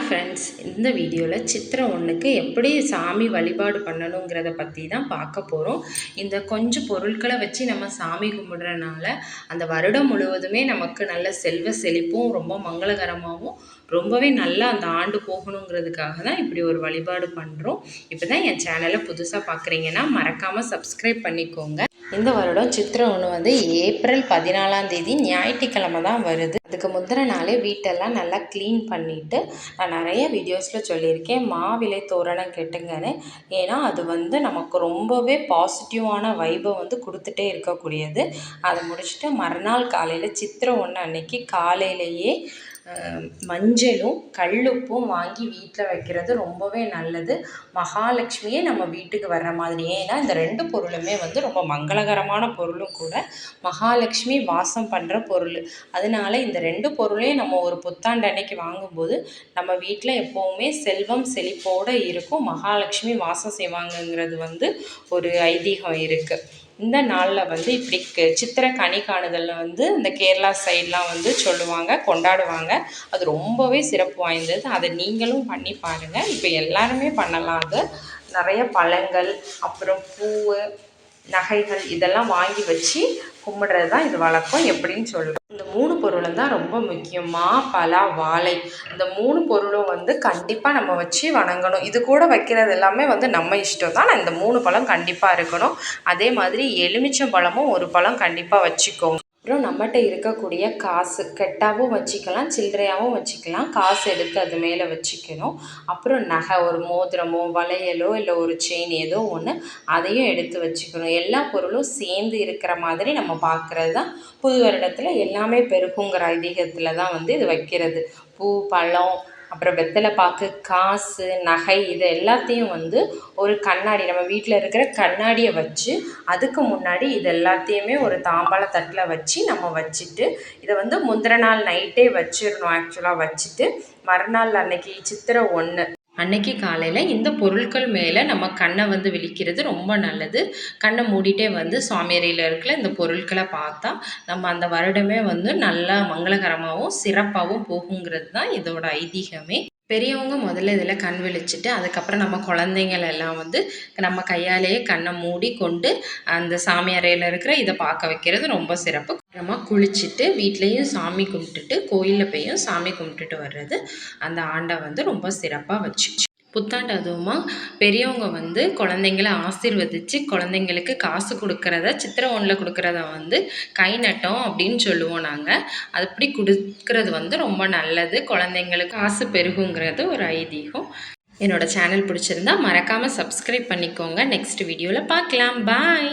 Friends, இந்த வீடியோவில் சித்திரை 1க்கு எப்படி சாமி வழிபாடு பண்ணணுங்கிறத பற்றி தான் பார்க்க போகிறோம். இந்த கொஞ்சம் பொருட்களை வச்சு நம்ம சாமி கும்பிடுறனால அந்த வருடம் முழுவதுமே நமக்கு நல்ல செல்வ செழிப்பும் ரொம்ப மங்களகரமாகவும் ரொம்பவே நல்லா அந்த ஆண்டு போகணுங்கிறதுக்காக தான் இப்படி ஒரு வழிபாடு பண்ணுறோம். இப்போ தான் என் சேனலை புதுசாக பார்க்குறீங்கன்னா மறக்காமல் சப்ஸ்கிரைப் பண்ணிக்கோங்க. இந்த வருடம் சித்திரை 1 வந்து ஏப்ரல் 14ஆம் தேதி ஞாயிற்றுக்கிழமை தான் வருது. அதுக்கு முந்தின நாளே வீட்டெல்லாம் நல்லா க்ளீன் பண்ணிவிட்டு நான் நிறைய வீடியோஸில் சொல்லியிருக்கேன் மாவிலை தோரணம் கெட்டுங்கன்னு. ஏன்னா அது வந்து நமக்கு ரொம்பவே பாசிட்டிவான வைபை வந்து கொடுத்துட்டே இருக்கக்கூடியது. அதை முடிச்சுட்டு மறுநாள் காலையில் சித்திரை 1 அன்னைக்கு காலையிலேயே மஞ்சளும் கல்லுப்பும் வாங்கி வீட்டில் வைக்கிறது ரொம்பவே நல்லது. மகாலட்சுமியே நம்ம வீட்டுக்கு வர்ற மாதிரி. ஏன்னா இந்த 2 பொருளுமே வந்து ரொம்ப மங்களகரமான பொருளும் கூட, மகாலட்சுமி வாசம் பண்ணுற பொருள். அதனால இந்த 2 பொருளையும் நம்ம ஒரு புத்தாண்டு அன்னைக்கு வாங்கும்போது நம்ம வீட்டில் எப்போவுமே செல்வம் செழிப்போடு இருக்கும். மகாலட்சுமி வாசம் செய்வாங்கங்கிறது வந்து ஒரு ஐதீகம் இருக்குது. இந்த நாளில் வந்து இப்படி சித்திரை கனி காணுதலில் வந்து இந்த கேரளா சைட்லாம் வந்து சொல்லுவாங்க, கொண்டாடுவாங்க. அது ரொம்பவே சிறப்பு வாய்ந்தது. அதை நீங்களும் பண்ணி பாருங்கள். இப்போ எல்லாருமே பண்ணலாம். அது நிறைய பழங்கள், அப்புறம் பூ, நகைகள் இதெல்லாம் வாங்கி வச்சு கும்பிடுறது தான் இது வழக்கம். எப்படின்னு சொல்லுவேன். இந்த 3 பொருளும் தான் ரொம்ப முக்கியம். மா, பலா, வாழை. இந்த 3 பொருளும் வந்து கண்டிப்பாக நம்ம வச்சு வணங்கணும். இது கூட வைக்கிறது எல்லாமே வந்து நம்ம இஷ்டம் தான். இந்த 3 பழம் கண்டிப்பாக இருக்கணும். அதே மாதிரி எலுமிச்சம் பழமும் ஒரு பழம் கண்டிப்பாக வச்சுக்கோங்க. அப்புறம் நம்மகிட்ட இருக்கக்கூடிய காசு கெட்டாவும் வச்சுக்கலாம், சில்லறையாகவும் வச்சுக்கலாம். காசு எடுத்து அது மேலே வச்சுக்கணும். அப்புறம் நகை, ஒரு மோதிரமோ வளையலோ இல்லை ஒரு செயின் ஏதோ ஒன்று, அதையும் எடுத்து வச்சுக்கணும். எல்லா பொருளும் சேர்ந்து இருக்கிற மாதிரி நம்ம பார்க்குறது தான் புது வருடத்தில் எல்லாமே பெருகுங்கிற ஐதீகத்தில் தான் வந்து இது வைக்கிறது. பூ, பழம், அப்புறம் வெத்தலை பாக்கு, காசு, நகை இது எல்லாத்தையும் வந்து ஒரு கண்ணாடி, நம்ம வீட்டில் இருக்கிற கண்ணாடியை வச்சு அதுக்கு முன்னாடி இது எல்லாத்தையுமே ஒரு தாம்பாள தட்டில் வச்சு நம்ம வச்சுட்டு இதை வந்து முந்தின நாள் நைட்டே வச்சிடணும். ஆக்சுவலாக வச்சுட்டு மறுநாள் அன்னைக்கு சித்திரை 1 அன்னைக்கு காலையில் இந்த பொருட்கள் மேலே நம்ம கண்ணை வந்து விழிக்கிறது ரொம்ப நல்லது. கண்ணை மூடிட்டே வந்து சுவாமி அறையில் இருக்கிற இந்த பொருட்களை பார்த்தா நம்ம அந்த வருடமே வந்து நல்லா மங்களகரமாகவும் சிறப்பாகவும் போகுங்கிறது தான் இதோட ஐதீகமே. பெரியவங்க முதல்ல இதில் கண் விழிச்சிட்டு அதுக்கப்புறம் நம்ம குழந்தைங்கள் எல்லாம் வந்து நம்ம கையாலேயே கண்ணை மூடி கொண்டு அந்த சாமி அறையில் இருக்கிற இதை பார்க்க வைக்கிறது ரொம்ப சிறப்பு. அப்புறமா குளிச்சுட்டு வீட்லேயும் சாமி கும்பிட்டுட்டு கோயிலில் போயும் சாமி கும்பிட்டுட்டு வர்றது அந்த ஆண்டை வந்து ரொம்ப சிறப்பாக வச்சு. புத்தாண்டு அதுவுமா பெரியவங்க வந்து குழந்தைங்கள ஆசீர்வதித்து குழந்தைங்களுக்கு காசு கொடுக்குறத சித்திரை 1 கொடுக்குறத வந்து கை நட்டோம் அப்படின்னு சொல்லுவோம் நாங்கள். அது அப்படி கொடுக்குறது வந்து ரொம்ப நல்லது. குழந்தைங்களுக்கு காசு பெருகுங்கிறது ஒரு ஐதீகம். என்னோடய சேனல் பிடிச்சிருந்தா மறக்காமல் சப்ஸ்கிரைப் பண்ணிக்கோங்க. நெக்ஸ்ட் வீடியோவில் பார்க்கலாம். பாய்.